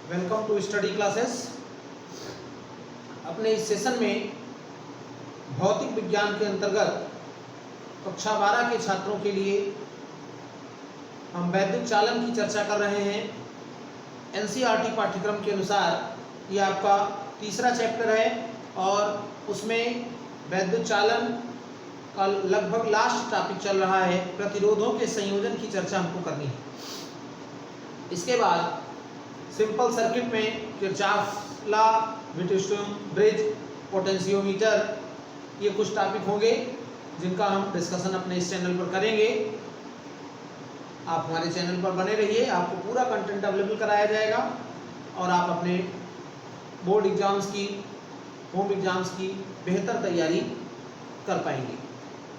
Welcome to study classes. अपने इस session में भौतिक विज्ञान के अंतर्गत कक्षा 12 के छात्रों के लिए हम वैद्युत चालन की चर्चा कर रहे हैं। एनसीईआरटी पाठ्यक्रम के अनुसार ये आपका तीसरा चैप्टर है और उसमें वैद्युत चालन का लगभग लास्ट टॉपिक चल रहा है। प्रतिरोधों के संयोजन की चर्चा हमको करनी है। इसके बाद सिंपल सर्किट में किरचॉफ लॉ, व्हिटस्टोन ब्रिज, पोटेंशियोमीटर, ये कुछ टॉपिक होंगे जिनका हम डिस्कशन अपने इस चैनल पर करेंगे। आप हमारे चैनल पर बने रहिए, आपको पूरा कंटेंट अवेलेबल कराया जाएगा और आप अपने बोर्ड एग्जाम्स की, होम एग्जाम्स की बेहतर तैयारी कर पाएंगे।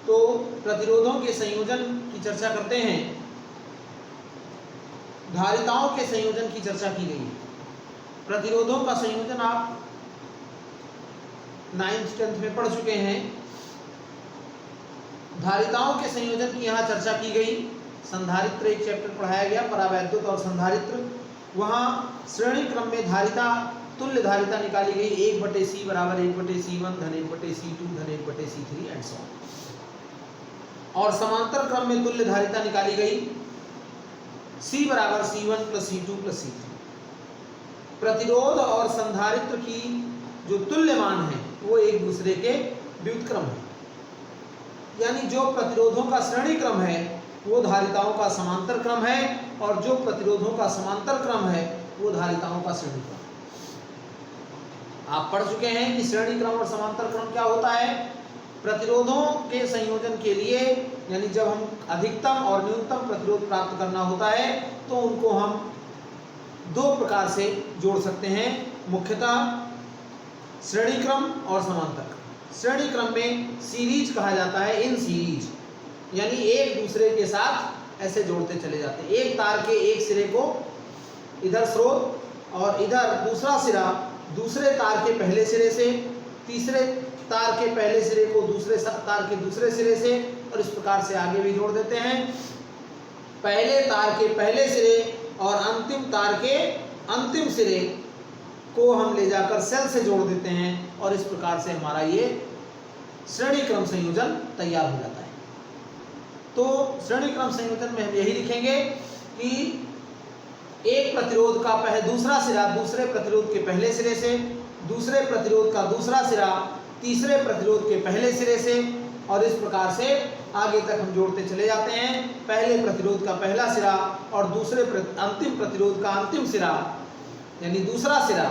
तो प्रतिरोधों के संयोजन की चर्चा करते हैं। धारिताओं के संयोजन की चर्चा की गई है। प्रतिरोधों का संयोजन आप 9th-10th में पढ़ चुके हैं। धारिताओं के संयोजन की यहाँ चर्चा की गई। संधारित्र एक चैप्टर पढ़ाया गया, परावैद्युत और संधारित्र। वहाँ श्रेणी क्रम में धारिता, तुल्य धारिता निकाली गई। 1/C बराबर 1/C1 धन 1/C2 धन 1/C3 एंड सो ऑन। और समांतर क्रम में तुल्य धारिता निकाली गई। C बराबर C1 plus C2 plus C3। प्रतिरोध और संधारित्र की जो तुल्य मान है वो एक दूसरे के व्युत्क्रम है। यानी जो प्रतिरोधों का श्रेणी क्रम है वो धारिताओं का समांतर क्रम है और जो प्रतिरोधों का समांतर क्रम है वो धारिताओं का श्रेणी क्रम है। आप पढ़ चुके हैं कि श्रेणी क्रम और समांतर क्रम क्या होता है। प्रतिरोधों के संयोजन के लिए यानी जब हम अधिकतम और न्यूनतम प्रतिरोध प्राप्त करना होता है तो उनको हम दो प्रकार से जोड़ सकते हैं, मुख्यतः श्रेणी क्रम और समांतर क्रम। श्रेणी क्रम में सीरीज कहा जाता है, इन सीरीज, यानी एक दूसरे के साथ ऐसे जोड़ते चले जाते हैं। एक तार के एक सिरे को इधर स्रोत और इधर दूसरा सिरा दूसरे तार के पहले सिरे से, तीसरे तार के पहले सिरे को दूसरे तार के दूसरे सिरे से, और इस प्रकार से आगे भी जोड़ देते हैं। पहले तार के पहले सिरे और अंतिम तार के अंतिम सिरे को हम ले जाकर सेल से जोड़ देते हैं और इस प्रकार से हमारा ये श्रेणी क्रम संयोजन तैयार हो जाता है। तो श्रेणी क्रम संयोजन में हम यही लिखेंगे कि एक प्रतिरोध का दूसरा सिरा दूसरे प्रतिरोध के पहले सिरे से, दूसरे प्रतिरोध का दूसरा सिरा तीसरे प्रतिरोध के पहले सिरे से, और इस प्रकार से आगे तक हम जोड़ते चले जाते हैं। पहले प्रतिरोध का पहला सिरा और दूसरे अंतिम प्रतिरोध का अंतिम सिरा यानी दूसरा सिरा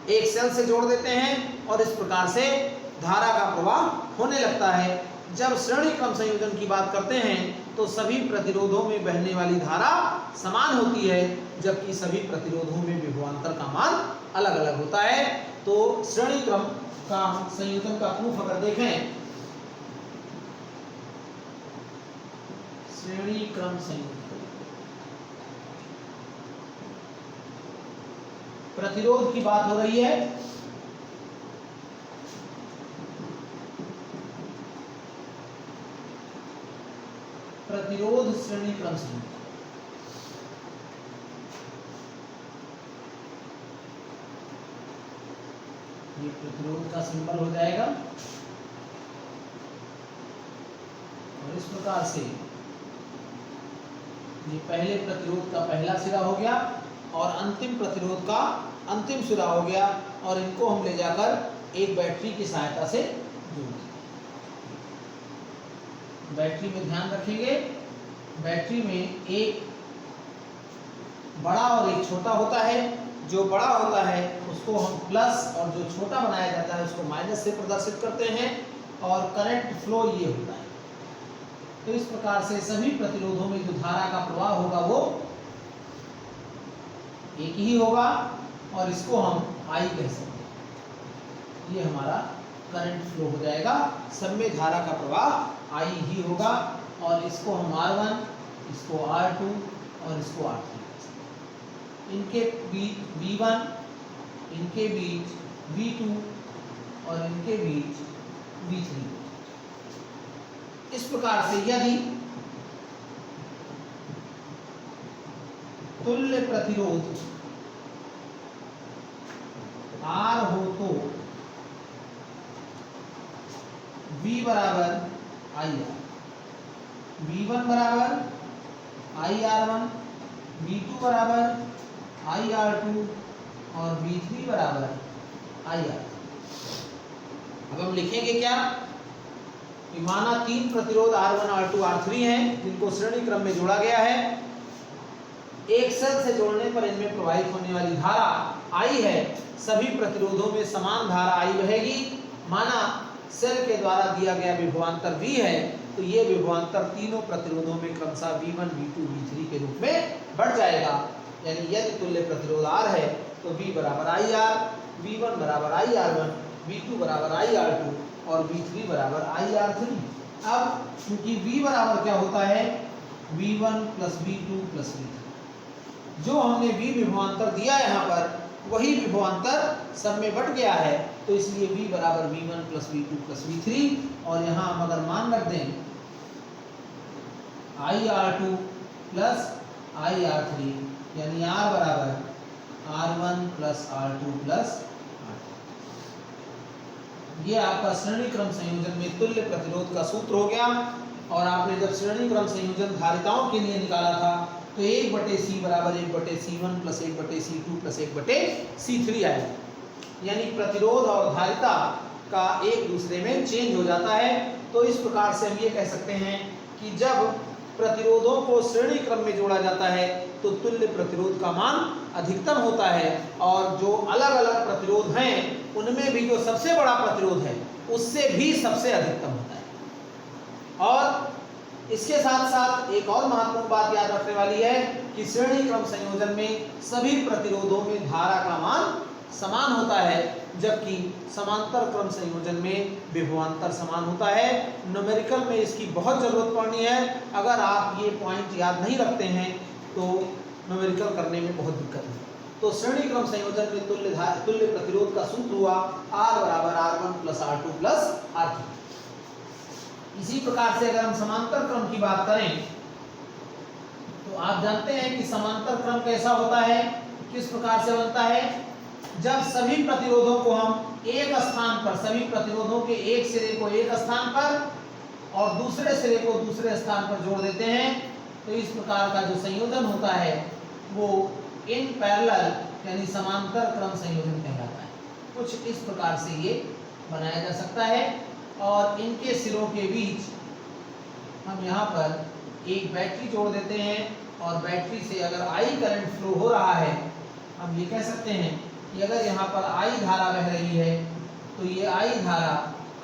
एक सेल से जोड़ देते हैं और इस प्रकार से धारा का प्रवाह होने लगता है। जब श्रेणी क्रम संयोजन की बात करते हैं तो सभी प्रतिरोधों में बहने वाली धारा समान होती है, जबकि सभी प्रतिरोधों में विभवांतर का मान अलग अलग होता है। तो श्रेणी क्रम का संयोजन का प्रूफ अगर देखें, श्रेणी क्रम संयोजन प्रतिरोध की बात हो रही है। प्रतिरोध श्रेणी क्रम संयोजन, ये प्रतिरोध का सिंबल हो जाएगा और इस प्रकार से ये पहले प्रतिरोध का पहला सिरा हो गया और अंतिम प्रतिरोध का अंतिम सिरा हो गया, और इनको हम ले जाकर एक बैटरी की सहायता से जोड़ देंगे। बैटरी में ध्यान रखेंगे, बैटरी में एक बड़ा और एक छोटा होता है। जो बड़ा होता है उसको हम प्लस और जो छोटा बनाया जाता है उसको माइनस से प्रदर्शित करते हैं और करंट फ्लो ये होता है। तो इस प्रकार से सभी प्रतिरोधों में जो धारा का प्रवाह होगा वो एक ही होगा और इसको हम I कह सकते हैं। ये हमारा करंट फ्लो हो जाएगा, सब में धारा का प्रवाह I ही होगा और इसको हम R1, इसको R2 और इसको R3, इनके बीच V1, इनके बीच V2 और इनके बीच V3। इस प्रकार से यदि तुल्य प्रतिरोध आर हो तो V बराबर आई आर, V1 बराबर आई आर वन, V2 बराबर आई आर टू और V3 बराबर आई आर। अब हम लिखेंगे क्या कि माना तीन प्रतिरोध R1, R2, R3 हैं जिनको श्रेणी क्रम में जोड़ा गया है। एक सेल से जोड़ने पर इनमें प्रवाहित होने वाली धारा I है। सभी प्रतिरोधों में समान धारा I बहेगी। माना सेल के द्वारा दिया गया विभवांतर V है, तो ये विभवांतर तीनों प्रतिरोधों में क्रमशः V1, V2, V3 के रूप में बढ़ जाएगा। यानी यदि तुल्य प्रतिरोध R है तो V बराबर IR, V1 बराबर IR1, V2 बराबर IR2 और V3 बराबर IR3। अब क्योंकि V बराबर क्या होता है, V1 plus V2 plus V3, जो हमने V विभवांतर दिया यहाँ पर वही विभवांतर सब में बढ़ गया है, तो इसलिए V बराबर V1 plus V2 plus V3। और यहाँ हम अगर मान रख दें IR2 प्लस IR3 यानी R बराबर R1 plus R2 plus R3। ये आपका श्रेणी क्रम संयोजन में तुल्य प्रतिरोध का सूत्र हो गया। और आपने जब श्रेणी क्रम संयोजन धारिताओं के लिए निकाला था तो 1/C बराबर 1/C1 plus 1/C2 plus 1/C3 आएगा। यानी प्रतिरोध और धारिता का एक दूसरे में चेंज हो जाता है। तो इस प्रकार से हम ये कह सकते हैं कि जब प्रतिरोधों को श्रेणी क्रम में जोड़ा जाता है तो तुल्य प्रतिरोध का मान अधिकतम होता है, और जो अलग अलग प्रतिरोध हैं उनमें भी जो सबसे बड़ा प्रतिरोध है उससे भी सबसे अधिकतम होता है। और इसके साथ साथ एक और महत्वपूर्ण बात याद रखने वाली है कि श्रेणी क्रम संयोजन में सभी प्रतिरोधों में धारा का मान समान होता है, जबकि समांतर क्रम संयोजन में विभवांतर समान होता है। न्यूमेरिकल में इसकी बहुत जरूरत पड़नी है। अगर आप ये पॉइंट याद नहीं रखते हैं तो न्यूमेरिकल करने में बहुत दिक्कत है। तो श्रेणी क्रम संयोजन में तुल्य प्रतिरोध का सूत्र हुआ R बराबर R1 plus R2 plus R3। इसी प्रकार से अगर हम समांतर क्रम की बात करें तो आप जानते हैं कि समांतर क्रम कैसा होता है, किस प्रकार से बनता है। जब सभी प्रतिरोधों को हम एक स्थान पर, सभी प्रतिरोधों के एक सिरे को एक स्थान पर और दूसरे सिरे को दूसरे स्थान पर जोड़ देते हैं, तो इस प्रकार का जो संयोजन होता है वो इन पैरेलल यानी समांतर क्रम संयोजन कहलाता है। कुछ इस प्रकार से ये बनाया जा सकता है। और इनके सिरों के बीच हम यहाँ पर एक बैटरी जोड़ देते हैं, और बैटरी से अगर I करंट फ्लो हो रहा है, हम ये कह सकते हैं कि अगर यहाँ पर I धारा बह रही है तो ये I धारा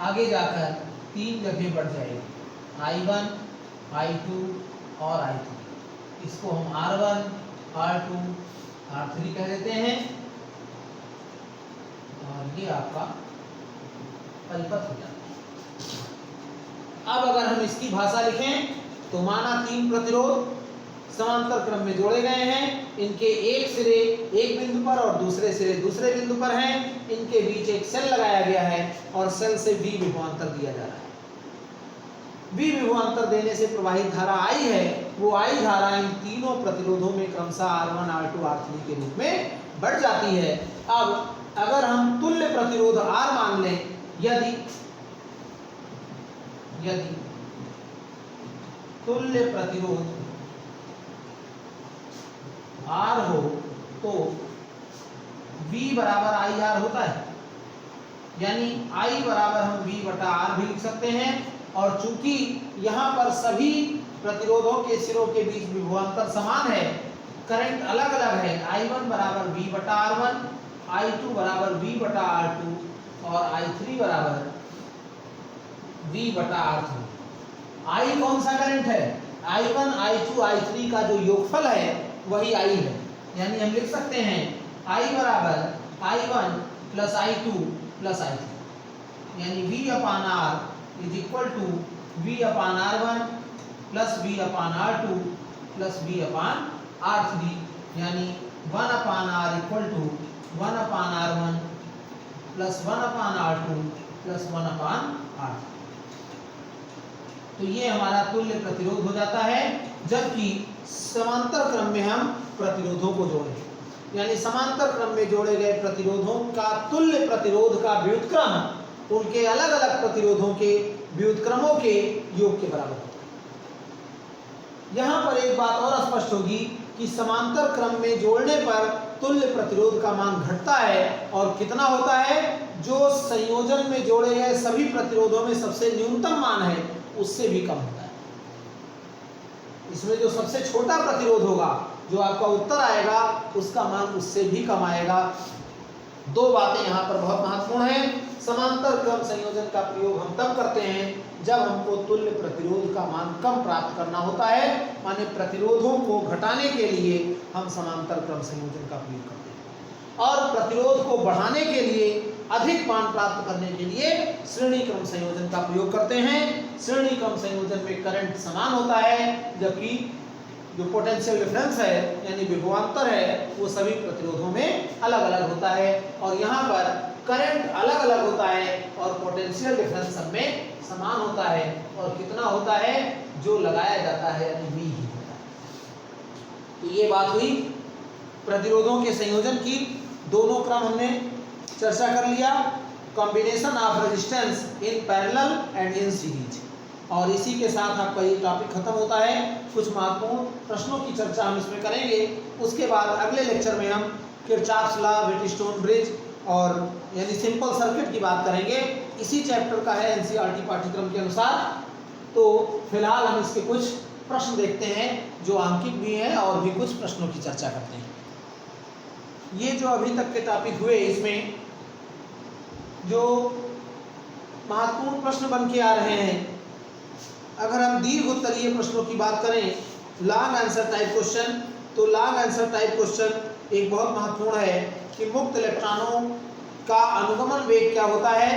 आगे जाकर तीन जगह बढ़ जाएगी, I1, I2 और I3। इसको हम R1, R2, R3 कह देते हैं, और ये आपका परिपथ हो जाता है। अब अगर हम इसकी भाषा लिखें तो माना तीन प्रतिरोध समांतर क्रम में जोड़े गए हैं, इनके एक सिरे एक बिंदु पर और दूसरे सिरे दूसरे बिंदु पर हैं, इनके बीच एक सेल लगाया गया है और सेल से V विभवांतर दिया जा रहा है। V विभवांतर देने से प्रवाहित धारा I है, वो I धारा इन तीनों प्रतिरोधों में क्रमशः R1, R2, R3 के रूप में बढ़ जाती है। अब अगर हम तुल्य प्रतिरोध R मान लें, यदि तुल्य प्रतिरोध R हो तो V बराबर IR होता है। यानी I बराबर हम V बटा R भी लिख सकते हैं। और चूंकि यहाँ पर सभी प्रतिरोधों के सिरों के बीच विभवांतर समान है, करंट अलग अलग है, I1 बराबर V बटा R1, I2 बराबर V बटा R2 और I3 बराबर V बटा R3। I कौन सा करंट है, I1, I2, I3 का जो योगफल है वही I है। यानी हम लिख सकते हैं I बराबर I1 plus I2 plus I3, यानी V upon R is equal to V upon R1 plus V upon R2 plus V upon R3, यानी 1 upon R equal to 1 upon R1 plus 1 upon R2 plus 1 upon R3। तो ये हमारा तुल्य प्रतिरोध हो जाता है, जबकि समांतर क्रम में हम प्रतिरोधों को जोड़ें। यानी समांतर क्रम में जोड़े गए प्रतिरोधों का तुल्य प्रतिरोध का व्युत्क्रम उनके अलग अलग प्रतिरोधों के व्युत्क्रमों के योग के बराबर होता है। यहाँ पर एक बात और स्पष्ट होगी कि समांतर क्रम में जोड़ने पर तुल्य प्रतिरोध का मान घटता है और कितना होता है, जो संयोजन में जोड़े गए सभी प्रतिरोधों में सबसे न्यूनतम मान है उससे भी कम होता है। इसमें जो सबसे छोटा प्रतिरोध होगा, जो आपका उत्तर आएगा, उसका मान उससे भी कम आएगा। दो बातें यहाँ पर बहुत महत्वपूर्ण हैं। समांतर क्रम संयोजन का प्रयोग हम तब करते हैं जब हमको तुल्य प्रतिरोध का मान कम प्राप्त करना होता है, माने प्रतिरोधों को घटाने के लिए हम समांतर क्रम संयोजन का प्रयोग करते हैं, और प्रतिरोध को बढ़ाने के लिए, अधिक मान प्राप्त करने के लिए श्रेणी क्रम संयोजन का प्रयोग करते हैं। श्रेणी क्रम संयोजन में करंट समान होता है, जबकि जो पोटेंशियल डिफरेंस है यानी विभवांतर है वो सभी प्रतिरोधों में अलग अलग होता है, और यहाँ पर करंट अलग अलग होता है और पोटेंशियल डिफरेंस सब में समान होता है, और कितना होता है, जो लगाया जाता है यानी V ही होता है। तो ये बात हुई प्रतिरोधों के संयोजन की। दोनों क्रम हमने चर्चा कर लिया, combination of resistance in parallel and in series, और इसी के साथ आपका ये टॉपिक खत्म होता है। कुछ महत्वपूर्ण प्रश्नों की चर्चा हम इसमें करेंगे। उसके बाद अगले लेक्चर में हम किरचॉफ्स लॉ, व्हीटस्टोन ब्रिज और यानी सिंपल सर्किट की बात करेंगे। इसी चैप्टर का है एनसीईआरटी पाठ्यक्रम के अनुसार। तो फिलहाल हम इसके कुछ प्रश्न देखते हैं जो आंकिक भी हैं, और भी कुछ प्रश्नों की चर्चा करते हैं। ये जो अभी तक के टॉपिक हुए, इसमें जो महत्वपूर्ण प्रश्न बन के आ रहे हैं, अगर हम दीर्घ उत्तरीय प्रश्नों की बात करें, लॉन्ग आंसर टाइप क्वेश्चन, तो लॉन्ग आंसर टाइप क्वेश्चन एक बहुत महत्वपूर्ण है कि मुक्त इलेक्ट्रॉनों का अनुगमन वेग क्या होता है।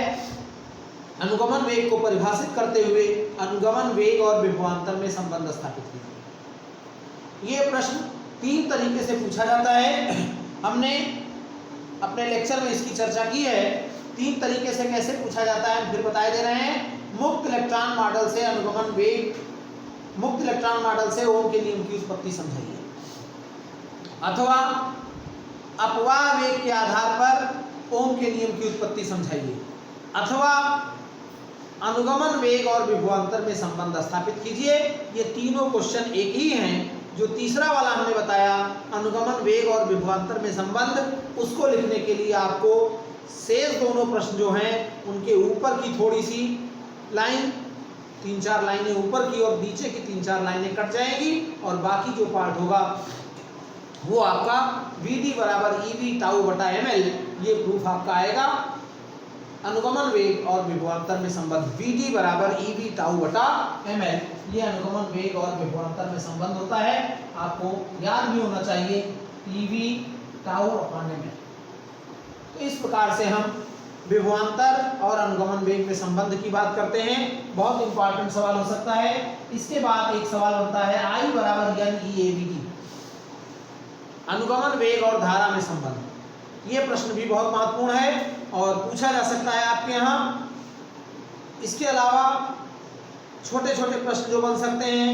अनुगमन वेग को परिभाषित करते हुए अनुगमन वेग और विभवांतर में संबंध स्थापित कीजिए। ये प्रश्न तीन तरीके से पूछा जाता है। हमने अपने लेक्चर में इसकी चर्चा की है। तीन तरीके से कैसे पूछा जाता है फिर बताए दे रहे हैं। मुक्त इलेक्ट्रॉन मॉडल से अनुगमन वेग, मुक्त इलेक्ट्रॉन मॉडल से ओम के नियम की उत्पत्ति समझाइए, अथवा अपवाह वेग के आधार पर ओम के नियम की उत्पत्ति समझाइए, अथवा अनुगमन वेग और विभवांतर में संबंध स्थापित कीजिए। ये तीनों क्वेश्चन एक ही हैं। जो तीसरा वाला हमने बताया अनुगमन वेग और विभवांतर में संबंध, उसको लिखने के लिए आपको शेष दोनों प्रश्न जो हैं उनके ऊपर की थोड़ी सी लाइन, 3-4 लाइनें ऊपर की और नीचे की 3-4 लाइनें कट जाएंगी, और बाकी जो पार्ट होगा वो आपका VD बराबर EV टाउ बटा ML, ये प्रूफ आपका आएगा। अनुगमन वेग और विभवांतर में संबंध VD बराबर EV टाउ बटा ML, ये अनुगमन वेग और विभवांतर में संबंध होता है। आपको याद भी होना चाहिए EV टाउ अपॉन ML। तो इस प्रकार से हम विभवांतर और अनुगमन वेग में संबंध की बात करते हैं। बहुत इंपॉर्टेंट सवाल हो सकता है। इसके बाद एक सवाल बनता है I बराबर NEAVD, अनुगमन वेग और धारा में संबंध। ये प्रश्न भी बहुत महत्वपूर्ण है और पूछा जा सकता है आपके यहाँ। इसके अलावा छोटे छोटे प्रश्न जो बन सकते हैं,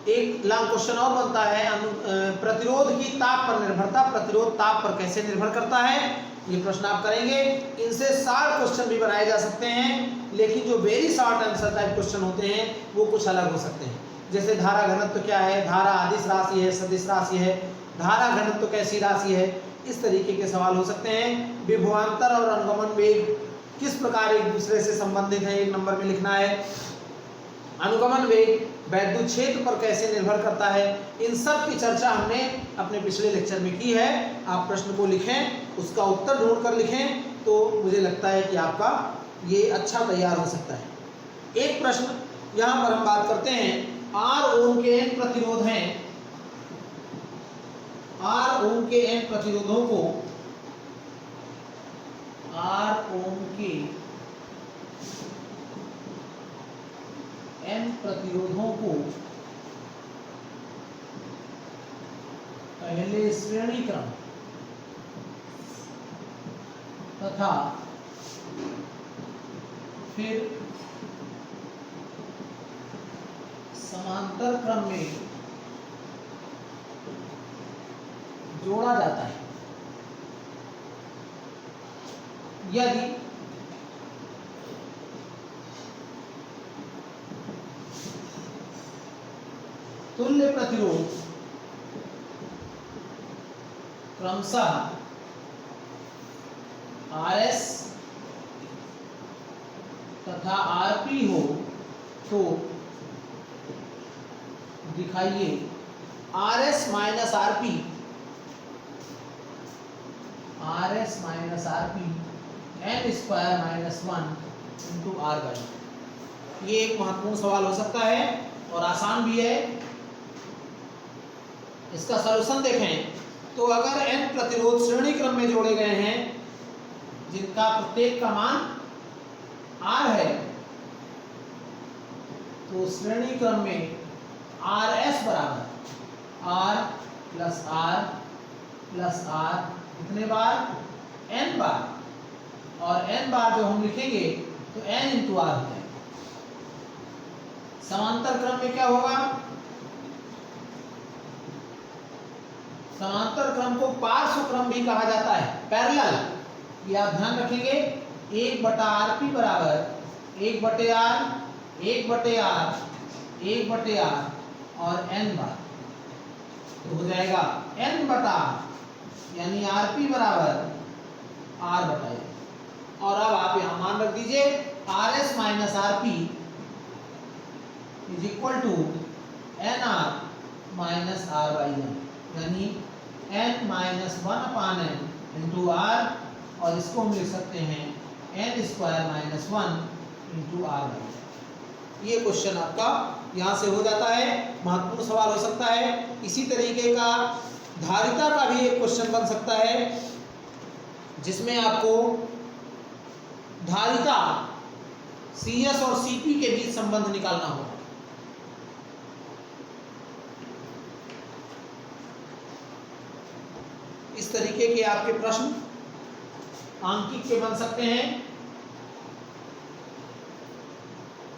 एक लॉन्ग क्वेश्चन और बनता है प्रतिरोध की ताप पर निर्भरता, प्रतिरोध ताप पर कैसे निर्भर करता है, ये प्रश्न आप करेंगे। इनसे शॉर्ट क्वेश्चन भी बनाए जा सकते हैं, लेकिन जो very short answer type question होते हैं वो कुछ अलग हो सकते हैं। जैसे धारा घनत्व क्या है, धारा अदिश राशि है, सदिश राशि है, धारा घनत्व कैसी राशि है, इस तरीके के सवाल हो सकते हैं। विभवांतर और अनुगमन वेग किस प्रकार एक दूसरे से संबंधित है, एक नंबर में लिखना है। अनुगमन वेग वैद्युत क्षेत्र पर कैसे निर्भर करता है, इन सब की चर्चा हमने अपने पिछले लेक्चर में की है। आप प्रश्न को लिखें, उसका उत्तर ढूंढ कर लिखें, तो मुझे लगता है कि आपका ये अच्छा तैयार हो सकता है। एक प्रश्न यहाँ पर हम बात करते हैं, R ओम के n प्रतिरोध हैं, R ओम के n प्रतिरोधों को, R ओम के n प्रतिरोधों को पहले श्रेणी क्रम तथा फिर समांतर क्रम में जोड़ा जाता है। यदि तुल्य प्रतिरोध क्रमशः RS तथा RP हो तो दिखाइए RS minus RP n square minus 1 into R by. ये एक महत्वपूर्ण सवाल हो सकता है और आसान भी है। इसका सलूशन देखें तो अगर n प्रतिरोध श्रेणी क्रम में जोड़े गए हैं जिनका प्रत्येक का मान R है, तो श्रेणी क्रम में RS बराबर R प्लस R कितने बार? n बार, और n बार जो हम लिखेंगे तो n इंटू R हो जाएगा। समांतर क्रम में क्या होगा? समांतर क्रम को पार्श्व क्रम भी कहा जाता है, पैरेलल। ये आप ध्यान रखेंगे, 1/RP बराबर 1/R और n बार, तो हो जाएगा n/R, यानी RP बराबर R/A। और अब आप यहां मान रख दीजिए RS minus RP is equal to NR minus R/N, यानी n minus 1/n into R, और इसको हम लिख सकते हैं n square minus 1 into R/N। ये क्वेश्चन आपका यहाँ से हो जाता है, महत्वपूर्ण सवाल हो सकता है। इसी तरीके का धारिता का भी एक क्वेश्चन बन सकता है जिसमें आपको धारिता CS और CP के बीच संबंध निकालना होगा। इस तरीके के आपके प्रश्न आंकिक के बन सकते हैं।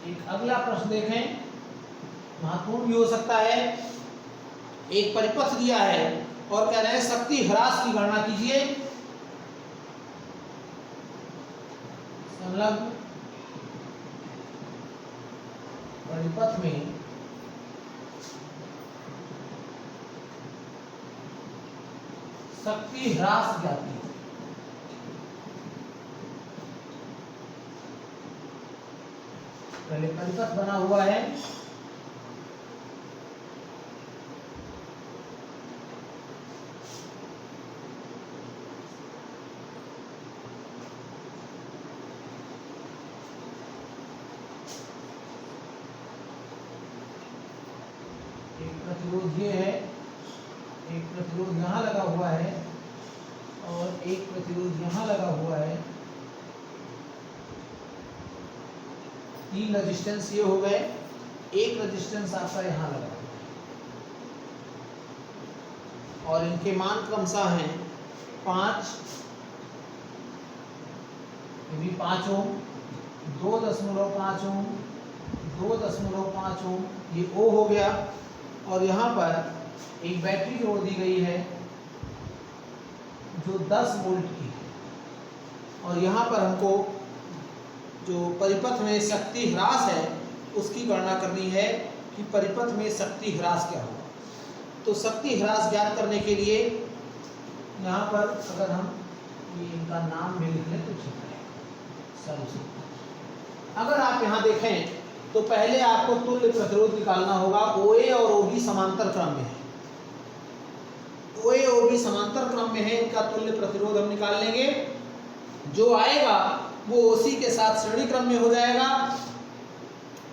एक अगला प्रश्न देखें, महत्वपूर्ण भी हो सकता है। एक परिपथ दिया है और कह रहे हैं शक्ति ह्रास की गणना कीजिए। संलग्न परिपथ में शक्ति ह्रास ज्ञात कीजिए। पहले परिपथ बना हुआ है, एक प्रतिरोध ये है, एक प्रतिरोध यहाँ लगा हुआ है और एक प्रतिरोध यहाँ लगा हुआ है। 3 रेजिस्टेंस ये हो गए, एक रेजिस्टेंस आपका यहाँ लगा हुआ है और इनके मान क्रमशः हैं 5, ये भी 5 ओम, 2.5 ओम, 2.5 ओम, ये O हो गया। और यहाँ पर एक बैटरी जोड़ दी गई है जो 10 वोल्ट की है, और यहाँ पर हमको जो परिपथ में शक्ति ह्रास है उसकी गणना करनी है कि परिपथ में शक्ति ह्रास क्या होगा। तो शक्ति ह्रास ज्ञात करने के लिए यहाँ पर अगर हम ये इनका नाम भी लिख लें तो ठीक है। अगर आप यहाँ देखें तो पहले आपको तुल्य प्रतिरोध निकालना होगा। OA और OB समांतर क्रम में है, OA OB समांतर क्रम में है, इनका तुल्य प्रतिरोध हम निकाल लेंगे। जो आएगा वो OC के साथ श्रेणी क्रम में हो जाएगा,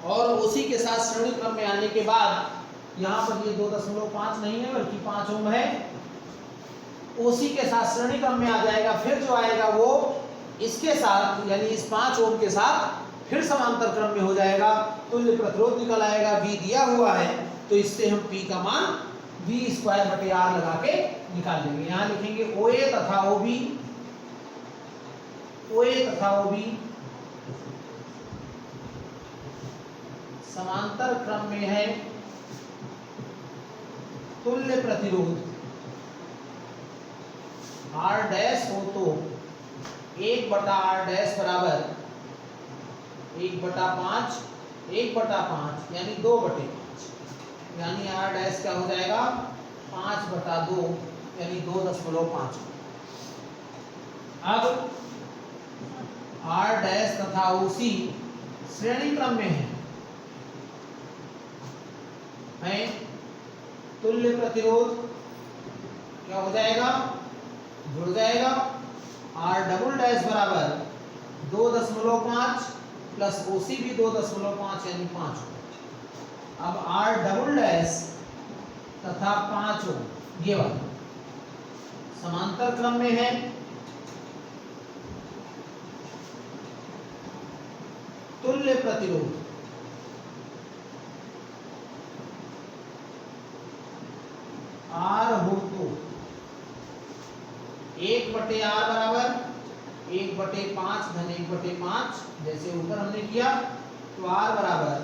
और OC के साथ श्रेणी क्रम में आने के बाद यहाँ पर ये 2.5 नहीं है बल्कि 5 ओम है, OC के साथ श्रेणी क्रम में आ जाएगा। फिर जो आएगा वो इसके साथ यानी इस 5 ओम के साथ फिर समांतर क्रम में हो जाएगा। तुल्य प्रतिरोध निकल आएगा, V दिया हुआ है, तो इससे हम P का मान V²/R लगा के निकाल लेंगे। यहाँ लिखेंगे OA तथा OB समांतर क्रम में है, तुल्य प्रतिरोध आर डैश हो तो 1/r डैश बराबर 1/5 1/5 यानी 2/5, यानी आर डैश क्या हो जाएगा 5/2 यानी 2.5। अब आर डैश तथा ओसी श्रेणी क्रम में है तुल्य प्रतिरोध क्या हो जाएगा, जुड़ जाएगा। आर डबल डैश बराबर 2.5 प्लस ओसी भी 2.5 यानी 5। अब आर डबल डैश तथा 5 ओम ये वाला समांतर क्रम में है। तुल्य प्रतिरोध आर हो तो 1/r बराबर 1/5 धन 1/5, जैसे ऊपर हमने किया, तो r बराबर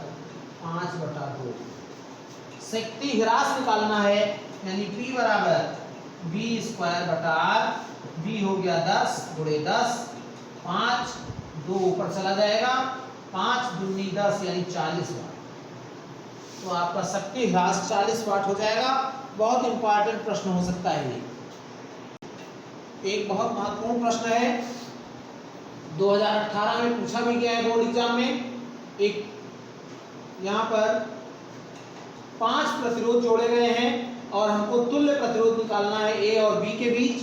5/2। शक्ति ह्रास निकालना है, यानी P बराबर v²/r, v हो गया 10 गुणे 10, 5 2 ऊपर चला जाएगा, 5 दूनी 10 यानी 40 वाट। तो आपका शक्ति ह्रास 40 वाट हो जाएगा। बहुत इंपॉर्टेंट प्रश्न हो सकता है ये। एक बहुत महत्वपूर्ण प्रश्न है, 2018 में पूछा भी गया है बोर्ड एग्जाम में। एक यहाँ पर 5 प्रतिरोध जोड़े गए हैं और हमको तुल्य प्रतिरोध निकालना है ए और बी के बीच,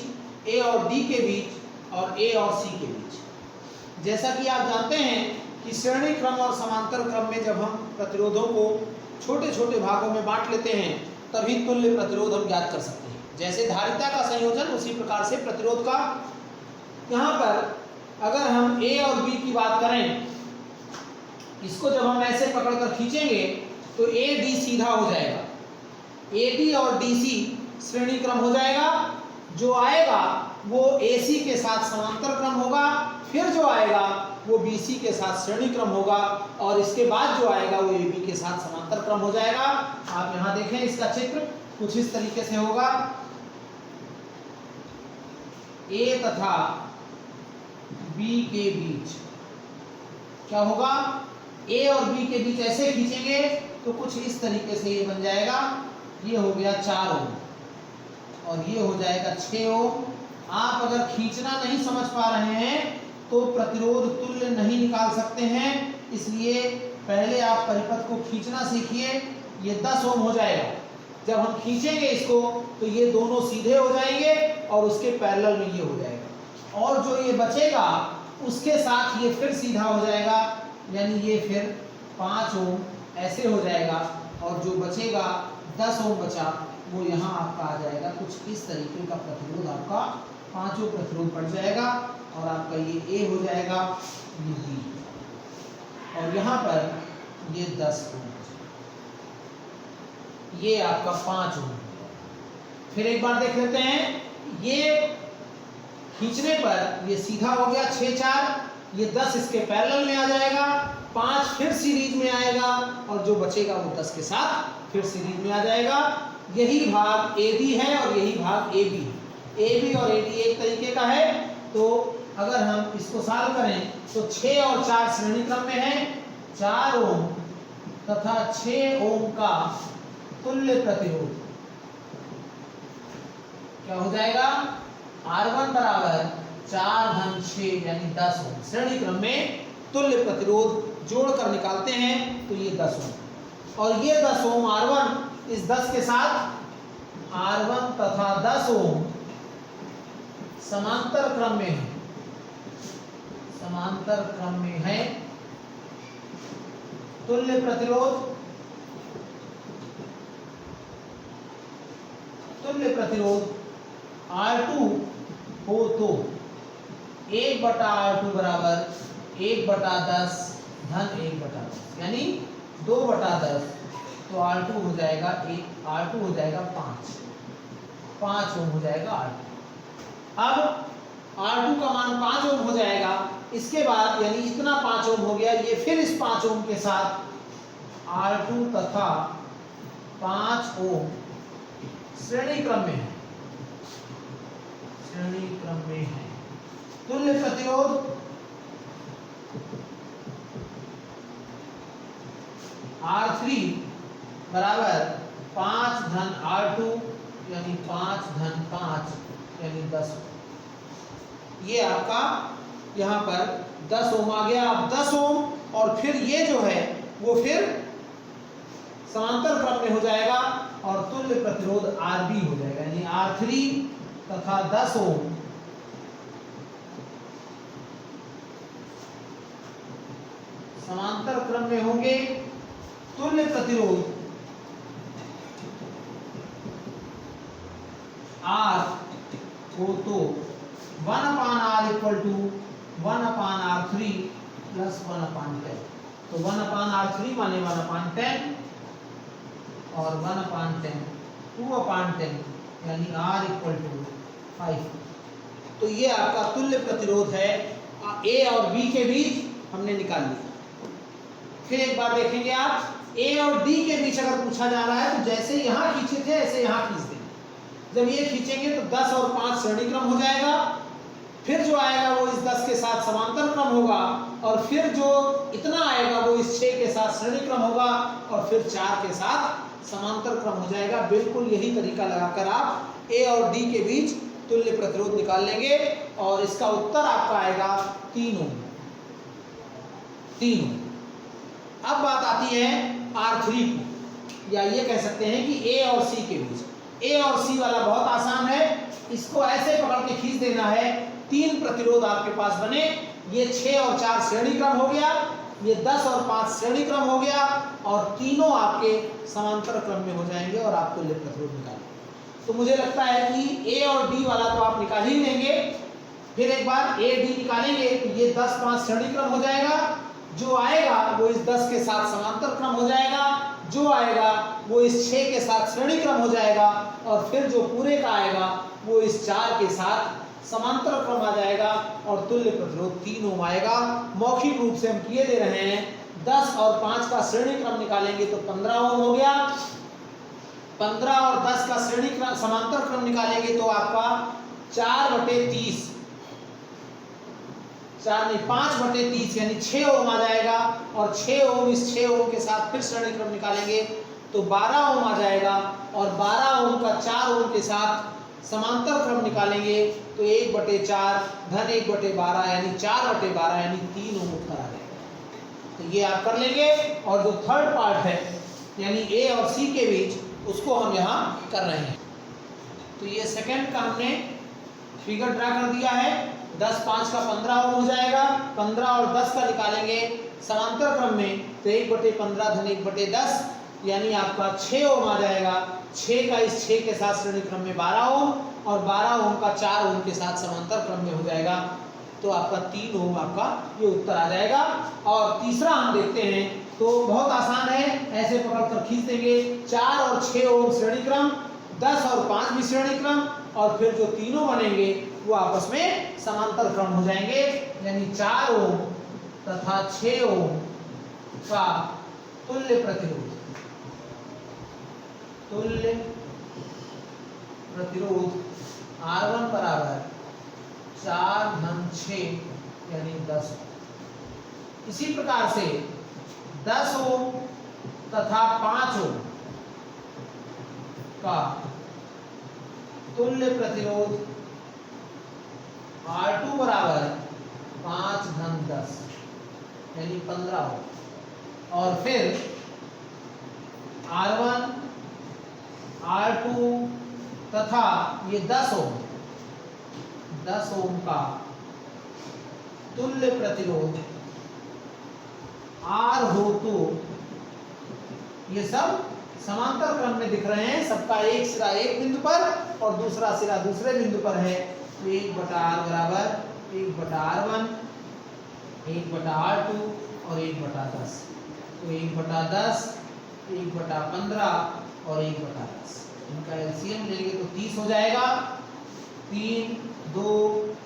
ए और डी के बीच और ए और सी के बीच। जैसा कि आप जानते हैं कि श्रेणी क्रम और समांतर क्रम में जब हम प्रतिरोधों को छोटे छोटे भागों में बांट लेते हैं तभी तुल्य प्रतिरोध हम ज्ञात कर सकते हैं। जैसे धारिता का संयोजन उसी प्रकार से प्रतिरोध का। यहाँ पर अगर हम ए और बी की बात करें, इसको जब हम ऐसे पकड़कर खींचेंगे तो ए डी सीधा हो जाएगा, ए बी और डी सी श्रेणी क्रम हो जाएगा। जो आएगा वो ए सी के साथ समांतर क्रम होगा, फिर जो आएगा वो बी सी के साथ श्रेणी क्रम होगा और इसके बाद जो आएगा वो ए बी के साथ समांतर क्रम हो जाएगा। आप यहाँ देखें, इसका चित्र कुछ इस तरीके से होगा। ए तथा बी के बीच क्या होगा, ए और बी के बीच ऐसे खींचेंगे तो कुछ इस तरीके से ये बन जाएगा। ये हो गया 4 ओम और ये हो जाएगा 6 ओम। आप अगर खींचना नहीं समझ पा रहे हैं तो प्रतिरोध तुल्य नहीं निकाल सकते हैं, इसलिए पहले आप परिपथ को खींचना सीखिए। ये 10 ओम हो जाएगा। जब हम खींचेंगे इसको तो ये दोनों सीधे हो जाएंगे और उसके पैरेलल में ये हो जाएगा, और जो ये बचेगा उसके साथ ये फिर सीधा हो जाएगा, यानी ये फिर 5 ओम ऐसे हो जाएगा और जो बचेगा 10 ओम बचा वो यहाँ आपका आ जाएगा। कुछ इस तरीके का प्रतिरोध आपका 5 ओम प्रतिरोध बढ़ जाएगा और आपका ये ए हो जाएगा, ये बी, और यहाँ पर ये 10 ओम, ये आपका 5 ओम। फिर एक बार देख लेते हैं, ये खींचने पर ये सीधा हो गया 6 4, ये 10 इसके पैरेलल में आ जाएगा, 5 फिर सीरीज में आएगा और जो बचेगा वो 10 के साथ फिर सीरीज में आ जाएगा। यही भाग ए बी है और यही भाग ए बी है। ए बी और ए डी एक तरीके का है। तो अगर हम इसको सॉल्व करें तो 6 और 4 श्रेणी क्रम में है, 4 ओम तथा 6 ओम का तुल्य प्रतिरोध क्या हो जाएगा, R1 बराबर 4 धन 6 यानी 10 ओम। श्रेणी क्रम में तुल्य प्रतिरोध जोड़कर निकालते हैं तो ये 10 ओम, और ये 10 ओम R1 इस 10 के साथ R1 तथा 10 ओम समांतर क्रम में है, समांतर क्रम में है। तुल्य प्रतिरोध, तुल्य प्रतिरोध R2 हो तो 1/R2 बराबर 1/10 धन 1/10 यानी 2/10, तो R2 हो जाएगा 5 ओम हो जाएगा R2। अब R2 का मान 5 ओम हो जाएगा। इसके बाद यानी इतना 5 ओम हो गया, ये फिर इस 5 ओम के साथ R2 तथा 5 ओम श्रेणी क्रम में है, श्रेणी क्रम में है। तुल्य प्रतिरोध R3 बराबर 5 धन R2 यानी 5 धन 5 यानी 10। ये आपका यहाँ पर 10 ओम आ गया। अब 10 ओम और फिर ये जो है वो फिर समांतर क्रम में हो जाएगा और तुल्य प्रतिरोध RB हो जाएगा, यानी R3 तथा 10 ओम समांतर क्रम में होंगे। तुल्य प्रतिरोध R हो तो 1/R equal to 1/R3 plus 1/10। तो 1/R3 माने 1/10 और 1/10 2/10 यानी R इक्वल टू 5। तो ये आपका तुल्य प्रतिरोध है A और B के बीच हमने निकाल लिया। फिर एक बार देखेंगे आप, A और D के बीच अगर पूछा जा रहा है तो जैसे यहाँ खींचे थे ऐसे यहाँ खींच देंगे। जब ये खींचेंगे तो 10 और 5 श्रेणी क्रम हो जाएगा, फिर जो आएगा वो इस 10 के साथ समांतर क्रम होगा और फिर जो इतना आएगा वो इस 6 के साथ श्रेणी क्रम होगा और फिर 4 के साथ समांतर क्रम हो जाएगा। बिल्कुल यही तरीका लगाकर आप A और D के बीच तुल्य प्रतिरोध निकाल लेंगे और इसका उत्तर आपका आएगा 3 ओम। अब बात आती है R3 को, या ये कह सकते हैं कि A और C के बीच। A और C वाला बहुत आसान है, इसको ऐसे पकड़ के खींच देना है। 3 प्रतिरोध आपके पास बने, ये 6 और 4 श्रेणी क्रम हो गया, ये 10 और 5 श्रेणी क्रम हो गया और तीनों आपके समांतर क्रम में हो जाएंगे और आप तुल्य प्रतिरोध निकालेंगे। तो मुझे लगता है कि A और D वाला तो आप निकाल ही लेंगे। फिर एक बार A D निकालेंगे तो ये 10 5 श्रेणी क्रम हो जाएगा, जो आएगा वो इस 10 के साथ समांतर क्रम हो जाएगा, जो आएगा वो इस 6 के साथ श्रेणी क्रम हो जाएगा और फिर जो पूरे का आएगा वो इस 4 के साथ समांतर क्रम आ जाएगा और तुल्य प्रतिरोध 3 ओम आएगा। मौखिक रूप से हम किए दे रहे हैं। 10 और 5 का श्रेणी क्रम निकालेंगे तो 15 ओम हो गया। 15 और 10 का श्रेणी क्रम समांतर क्रम निकालेंगे तो आपका 4/30 5/30 यानी 6 ओम आ जाएगा और 6 ओम इस 6 ओम के साथ फिर श्रेणी क्रम निकालेंगे तो 12 ओम आ जाएगा और 12 ओम का 4 ओम के साथ समांतर क्रम निकालेंगे तो 1/4 धन 1/12 यानी 4/12 यानी 3 ओम उत्तर आ जाएगा। तो ये आप कर लेंगे और जो थर्ड पार्ट है यानी A और C के बीच उसको हम यहाँ कर रहे हैं। तो ये सेकंड का हमने फिगर ड्रा कर दिया है। 10 5 का 15 ओम हो जाएगा, 15 और 10 का निकालेंगे समांतर क्रम में तो 1/15 धन 1/10 यानी आपका 6 ओम आ जाएगा। 6 का इस 6 के साथ श्रेणी क्रम में 12 ओम और 12 ओम का 4 ओम के साथ समांतर क्रम में हो जाएगा तो आपका 3 ओम आपका ये उत्तर आ जाएगा। और तीसरा हम देखते हैं तो बहुत आसान है, ऐसे पकड़ कर खींच देंगे। 4 और 6 ओम श्रेणी क्रम, 10 और 5 भी श्रेणी क्रम और फिर जो तीनों बनेंगे वो आपस में समांतर क्रम हो जाएंगे यानी 4 ओम तथा 6 ओम का तुल्य प्रतिरोध R1 बराबर 4 धन 6 यानी 10। इसी प्रकार से 10 ओम तथा 5 ओम का तुल्य प्रतिरोध R2 बराबर 5 धन 10 यानी 15 ओम और फिर R1 R2 तथा ये 10 ओम का तुल्य प्रतिरोध R हो तो ये सब समांतर क्रम में दिख रहे हैं। सबका एक सिरा एक बिंदु पर और दूसरा सिरा दूसरे बिंदु पर है तो 1/R बराबर 1/R1 1/R2 और 1/10 तो 1/10 1/15 और 1/10 इनका एलसीएम लेंगे तो 30 हो जाएगा। 3 2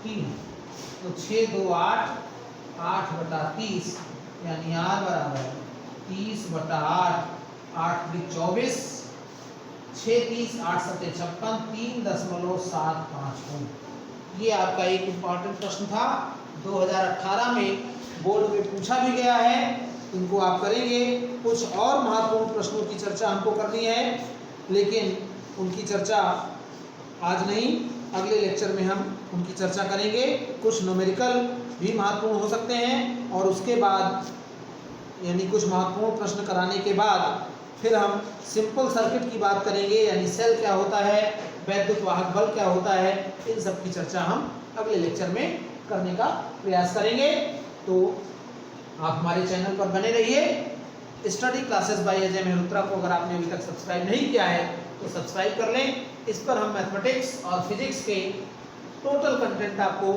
3 तो 6 2 8 8/30 यानी R बराबर 30/8 8 24 6 30 8 7 56 3.75 ओम। ये आपका एक इम्पॉर्टेंट प्रश्न था, 2018 में बोर्ड में पूछा भी गया है। इनको आप करेंगे। कुछ और महत्वपूर्ण प्रश्नों की चर्चा हमको करनी है, लेकिन उनकी चर्चा आज नहीं, अगले लेक्चर में हम उनकी चर्चा करेंगे। कुछ न्यूमेरिकल भी महत्वपूर्ण हो सकते हैं, और उसके बाद यानी कुछ महत्वपूर्ण प्रश्न कराने के बाद फिर हम सिंपल सर्किट की बात करेंगे, यानी सेल क्या होता है, वैद्युत वाहक बल क्या होता है, इन सब की चर्चा हम अगले लेक्चर में करने का प्रयास करेंगे। तो आप हमारे चैनल पर बने रहिए। Study classes bye Ajay Mehrotra को अगर आपने अभी तक सब्सक्राइब नहीं किया है तो सब्सक्राइब कर लें। इस पर हम मैथमेटिक्स और फिजिक्स के टोटल कंटेंट आपको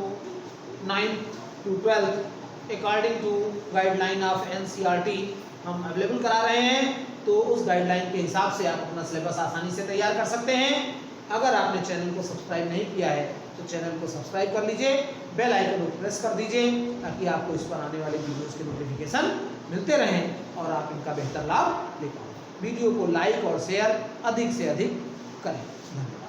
9th to 12th according to guideline of NCERT हम अवेलेबल करा रहे हैं। तो उस गाइडलाइन के हिसाब से आप अपना सिलेबस आसानी से तैयार कर सकते हैं। अगर आपने चैनल को सब्सक्राइब नहीं किया है तो चैनल को सब्सक्राइब कर लीजिए, बेल आइकन को प्रेस कर दीजिए, ताकि आपको इस पर आने वाले वीडियोस के नोटिफिकेशन मिलते रहें और आप इनका बेहतर लाभ ले पाएं। वीडियो को लाइक और शेयर अधिक से अधिक करें। धन्यवाद।